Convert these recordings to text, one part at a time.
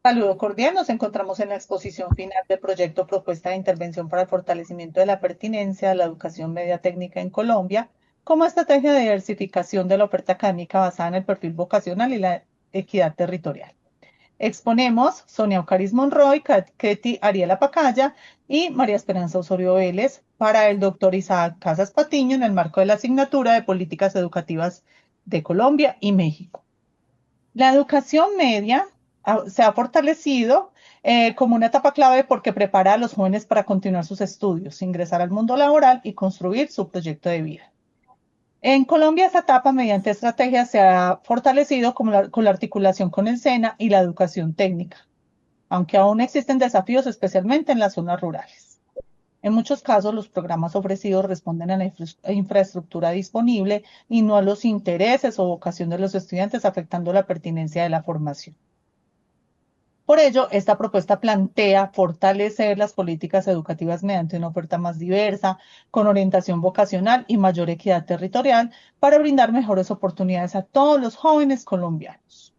Saludo cordial, nos encontramos en la exposición final del proyecto Propuesta de Intervención para el Fortalecimiento de la Pertinencia de la Educación Media Técnica en Colombia como estrategia de diversificación de la oferta académica basada en el perfil vocacional y la equidad territorial. Exponemos Sonia Ocaris Monroy, Ketty Ariela Pacaya y María Esperanza Osorio Vélez para el doctor Isaac Casas Patiño en el marco de la asignatura de Políticas Educativas de Colombia y México. La educación media se ha fortalecido como una etapa clave porque prepara a los jóvenes para continuar sus estudios, ingresar al mundo laboral y construir su proyecto de vida. En Colombia, esta etapa, mediante estrategias, se ha fortalecido con la articulación con el SENA y la educación técnica, aunque aún existen desafíos, especialmente en las zonas rurales. En muchos casos, los programas ofrecidos responden a la infraestructura disponible y no a los intereses o vocación de los estudiantes, afectando la pertinencia de la formación. Por ello, esta propuesta plantea fortalecer las políticas educativas mediante una oferta más diversa, con orientación vocacional y mayor equidad territorial para brindar mejores oportunidades a todos los jóvenes colombianos.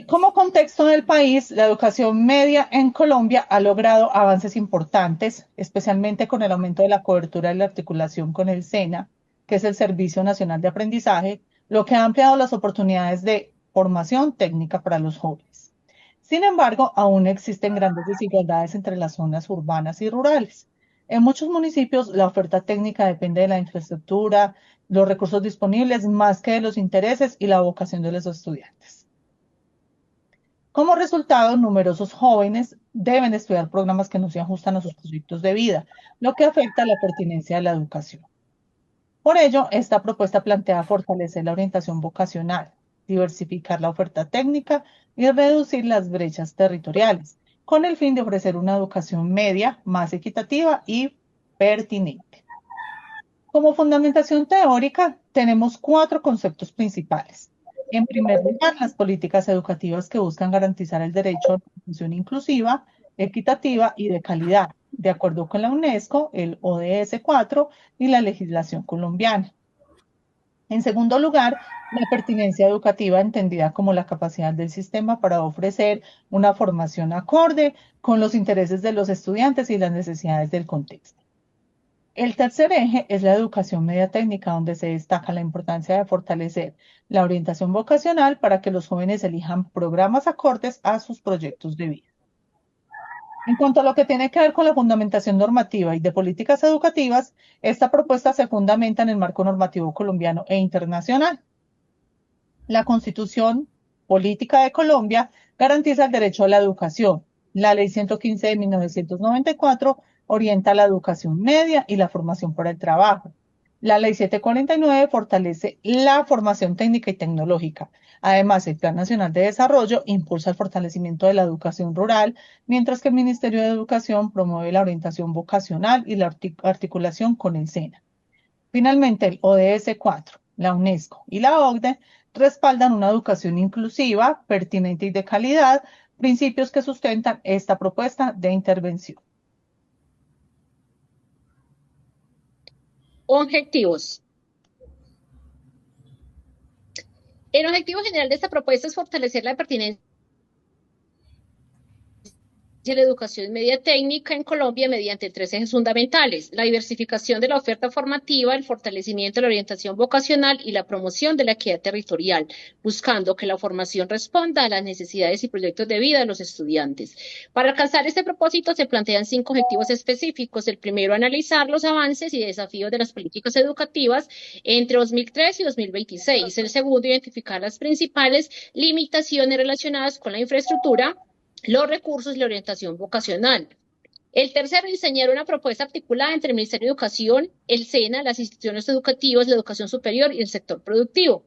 Como contexto del país, la educación media en Colombia ha logrado avances importantes, especialmente con el aumento de la cobertura y la articulación con el SENA, que es el Servicio Nacional de Aprendizaje, lo que ha ampliado las oportunidades de formación técnica para los jóvenes. Sin embargo, aún existen grandes desigualdades entre las zonas urbanas y rurales. En muchos municipios, la oferta técnica depende de la infraestructura, los recursos disponibles, más que de los intereses y la vocación de los estudiantes. Como resultado, numerosos jóvenes deben estudiar programas que no se ajustan a sus proyectos de vida, lo que afecta la pertinencia de la educación. Por ello, esta propuesta plantea fortalecer la orientación vocacional, diversificar la oferta técnica y reducir las brechas territoriales, con el fin de ofrecer una educación media más equitativa y pertinente. Como fundamentación teórica, tenemos cuatro conceptos principales. En primer lugar, las políticas educativas que buscan garantizar el derecho a una educación inclusiva, equitativa y de calidad, de acuerdo con la UNESCO, el ODS 4 y la legislación colombiana. En segundo lugar, la pertinencia educativa entendida como la capacidad del sistema para ofrecer una formación acorde con los intereses de los estudiantes y las necesidades del contexto. El tercer eje es la educación media técnica, donde se destaca la importancia de fortalecer la orientación vocacional para que los jóvenes elijan programas acordes a sus proyectos de vida. En cuanto a lo que tiene que ver con la fundamentación normativa y de políticas educativas, esta propuesta se fundamenta en el marco normativo colombiano e internacional. La Constitución Política de Colombia garantiza el derecho a la educación. La Ley 115 de 1994 orienta la educación media y la formación para el trabajo. La Ley 749 fortalece la formación técnica y tecnológica. Además, el Plan Nacional de Desarrollo impulsa el fortalecimiento de la educación rural, mientras que el Ministerio de Educación promueve la orientación vocacional y la articulación con el SENA. Finalmente, el ODS 4, la UNESCO y la OCDE respaldan una educación inclusiva, pertinente y de calidad, principios que sustentan esta propuesta de intervención. Objetivos. El objetivo general de esta propuesta es fortalecer la pertinencia de la educación media técnica en Colombia mediante tres ejes fundamentales: la diversificación de la oferta formativa, el fortalecimiento de la orientación vocacional y la promoción de la equidad territorial, buscando que la formación responda a las necesidades y proyectos de vida de los estudiantes. Para alcanzar este propósito se plantean 5 objetivos específicos. El primero, analizar los avances y desafíos de las políticas educativas entre 2003 y 2026. El segundo, identificar las principales limitaciones relacionadas con la infraestructura, los recursos y la orientación vocacional. El tercero, diseñar una propuesta articulada entre el Ministerio de Educación, el SENA, las instituciones educativas, la educación superior y el sector productivo.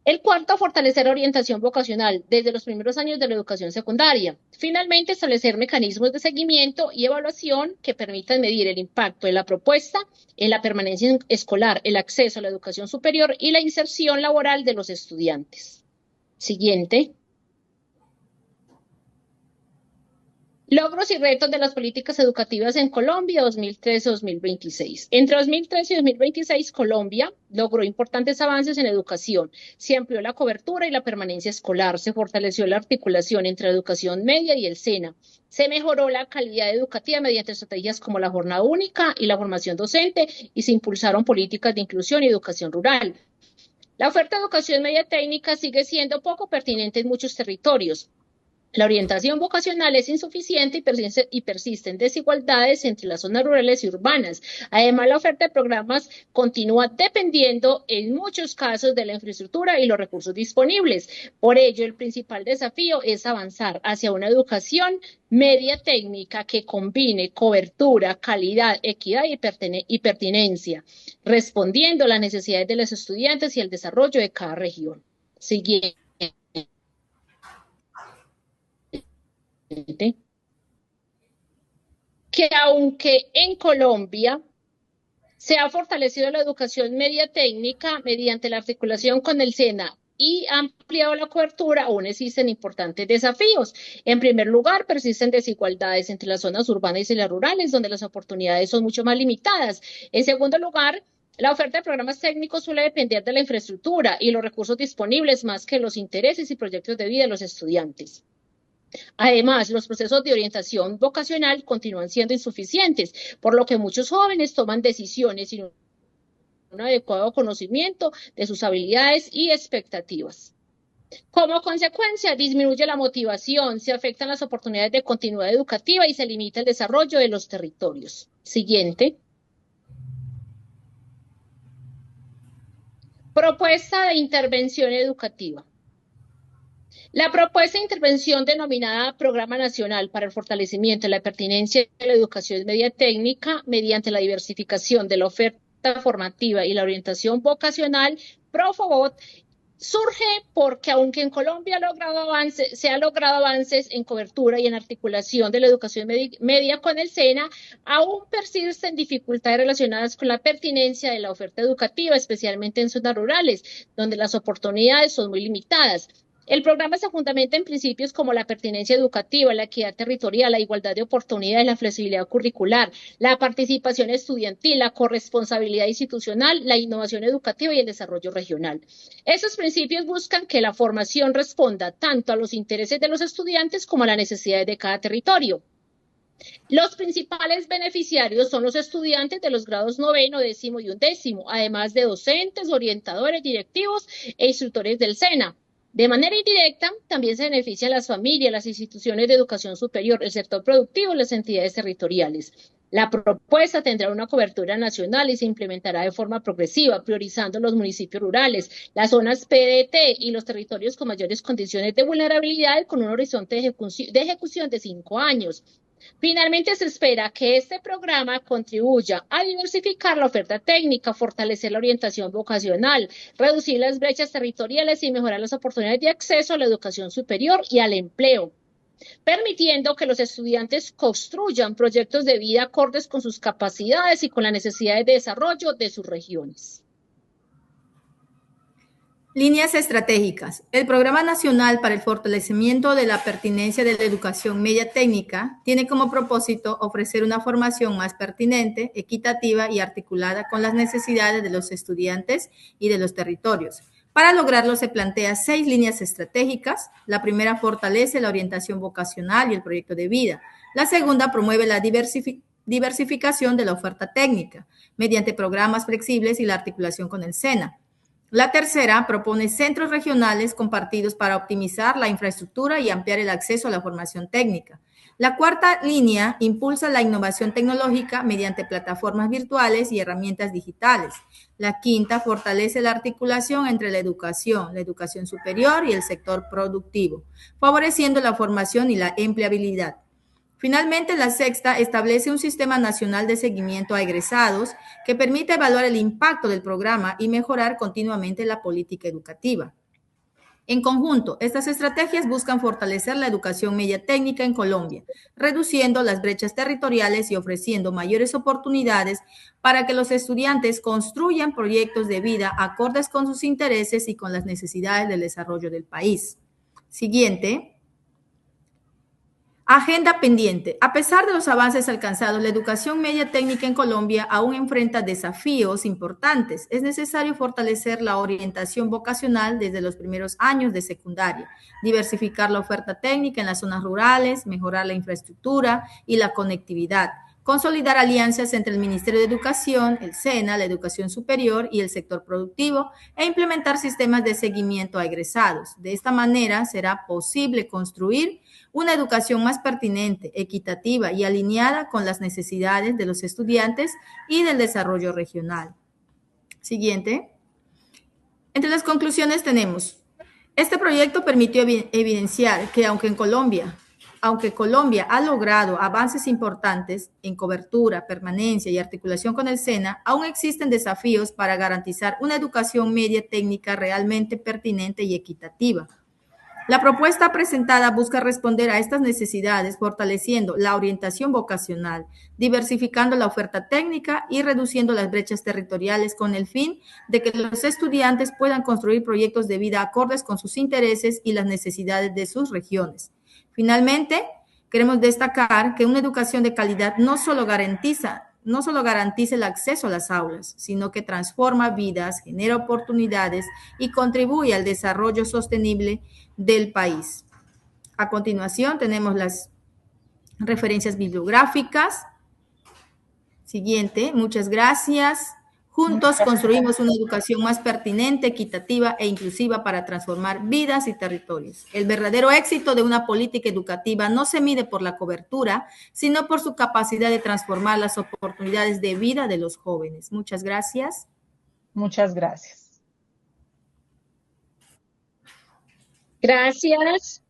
El cuarto, fortalecer la orientación vocacional desde los primeros años de la educación secundaria. Finalmente, establecer mecanismos de seguimiento y evaluación que permitan medir el impacto de la propuesta en la permanencia escolar, el acceso a la educación superior y la inserción laboral de los estudiantes. Siguiente. Logros y retos de las políticas educativas en Colombia 2013-2026. Entre 2013 y 2026, Colombia logró importantes avances en educación. Se amplió la cobertura y la permanencia escolar. Se fortaleció la articulación entre la educación media y el SENA. Se mejoró la calidad educativa mediante estrategias como la jornada única y la formación docente y se impulsaron políticas de inclusión y educación rural. La oferta de educación media técnica sigue siendo poco pertinente en muchos territorios. La orientación vocacional es insuficiente y persisten desigualdades entre las zonas rurales y urbanas. Además, la oferta de programas continúa dependiendo en muchos casos de la infraestructura y los recursos disponibles. Por ello, el principal desafío es avanzar hacia una educación media técnica que combine cobertura, calidad, equidad y pertinencia, respondiendo a las necesidades de los estudiantes y el desarrollo de cada región. Siguiente. Que aunque en Colombia se ha fortalecido la educación media técnica mediante la articulación con el SENA y ha ampliado la cobertura, aún existen importantes desafíos. En primer lugar, persisten desigualdades entre las zonas urbanas y las rurales, donde las oportunidades son mucho más limitadas. En segundo lugar, la oferta de programas técnicos suele depender de la infraestructura y los recursos disponibles más que los intereses y proyectos de vida de los estudiantes. Además, los procesos de orientación vocacional continúan siendo insuficientes, por lo que muchos jóvenes toman decisiones sin un adecuado conocimiento de sus habilidades y expectativas. Como consecuencia, disminuye la motivación, se afectan las oportunidades de continuidad educativa y se limita el desarrollo de los territorios. Siguiente. Propuesta de intervención educativa. La propuesta de intervención denominada Programa Nacional para el Fortalecimiento de la Pertinencia de la Educación Media Técnica mediante la diversificación de la oferta formativa y la orientación vocacional, Profobot, surge porque aunque en Colombia se ha logrado avances en cobertura y en articulación de la educación media con el SENA, aún persisten dificultades relacionadas con la pertinencia de la oferta educativa, especialmente en zonas rurales, donde las oportunidades son muy limitadas. El programa se fundamenta en principios como la pertinencia educativa, la equidad territorial, la igualdad de oportunidades, la flexibilidad curricular, la participación estudiantil, la corresponsabilidad institucional, la innovación educativa y el desarrollo regional. Esos principios buscan que la formación responda tanto a los intereses de los estudiantes como a las necesidades de cada territorio. Los principales beneficiarios son los estudiantes de los grados 9º, 10º y 11º, además de docentes, orientadores, directivos e instructores del SENA. De manera indirecta, también se benefician las familias, las instituciones de educación superior, el sector productivo y las entidades territoriales. La propuesta tendrá una cobertura nacional y se implementará de forma progresiva, priorizando los municipios rurales, las zonas PDT y los territorios con mayores condiciones de vulnerabilidad con un horizonte de ejecución de 5 años. Finalmente, se espera que este programa contribuya a diversificar la oferta técnica, fortalecer la orientación vocacional, reducir las brechas territoriales y mejorar las oportunidades de acceso a la educación superior y al empleo, permitiendo que los estudiantes construyan proyectos de vida acordes con sus capacidades y con las necesidades de desarrollo de sus regiones. Líneas estratégicas. El Programa Nacional para el Fortalecimiento de la Pertinencia de la Educación Media Técnica tiene como propósito ofrecer una formación más pertinente, equitativa y articulada con las necesidades de los estudiantes y de los territorios. Para lograrlo se plantea 6 líneas estratégicas. La primera fortalece la orientación vocacional y el proyecto de vida. La segunda promueve la diversificación de la oferta técnica mediante programas flexibles y la articulación con el SENA. La tercera propone centros regionales compartidos para optimizar la infraestructura y ampliar el acceso a la formación técnica. La cuarta línea impulsa la innovación tecnológica mediante plataformas virtuales y herramientas digitales. La quinta fortalece la articulación entre la educación superior y el sector productivo, favoreciendo la formación y la empleabilidad. Finalmente, la sexta establece un sistema nacional de seguimiento a egresados que permite evaluar el impacto del programa y mejorar continuamente la política educativa. En conjunto, estas estrategias buscan fortalecer la educación media técnica en Colombia, reduciendo las brechas territoriales y ofreciendo mayores oportunidades para que los estudiantes construyan proyectos de vida acordes con sus intereses y con las necesidades del desarrollo del país. Siguiente. Agenda pendiente. A pesar de los avances alcanzados, la educación media técnica en Colombia aún enfrenta desafíos importantes. Es necesario fortalecer la orientación vocacional desde los primeros años de secundaria, diversificar la oferta técnica en las zonas rurales, mejorar la infraestructura y la conectividad, consolidar alianzas entre el Ministerio de Educación, el SENA, la educación superior y el sector productivo e implementar sistemas de seguimiento a egresados. De esta manera será posible construir una educación más pertinente, equitativa y alineada con las necesidades de los estudiantes y del desarrollo regional. Siguiente. Entre las conclusiones tenemos, este proyecto permitió evidenciar que aunque Colombia ha logrado avances importantes en cobertura, permanencia y articulación con el SENA, aún existen desafíos para garantizar una educación media técnica realmente pertinente y equitativa. La propuesta presentada busca responder a estas necesidades fortaleciendo la orientación vocacional, diversificando la oferta técnica y reduciendo las brechas territoriales con el fin de que los estudiantes puedan construir proyectos de vida acordes con sus intereses y las necesidades de sus regiones. Finalmente, queremos destacar que una educación de calidad no solo garantiza el acceso a las aulas, sino que transforma vidas, genera oportunidades y contribuye al desarrollo sostenible del país. A continuación tenemos las referencias bibliográficas. Siguiente, muchas gracias. Juntos construimos una educación más pertinente, equitativa e inclusiva para transformar vidas y territorios. El verdadero éxito de una política educativa no se mide por la cobertura, sino por su capacidad de transformar las oportunidades de vida de los jóvenes. Muchas gracias. Muchas gracias. Gracias.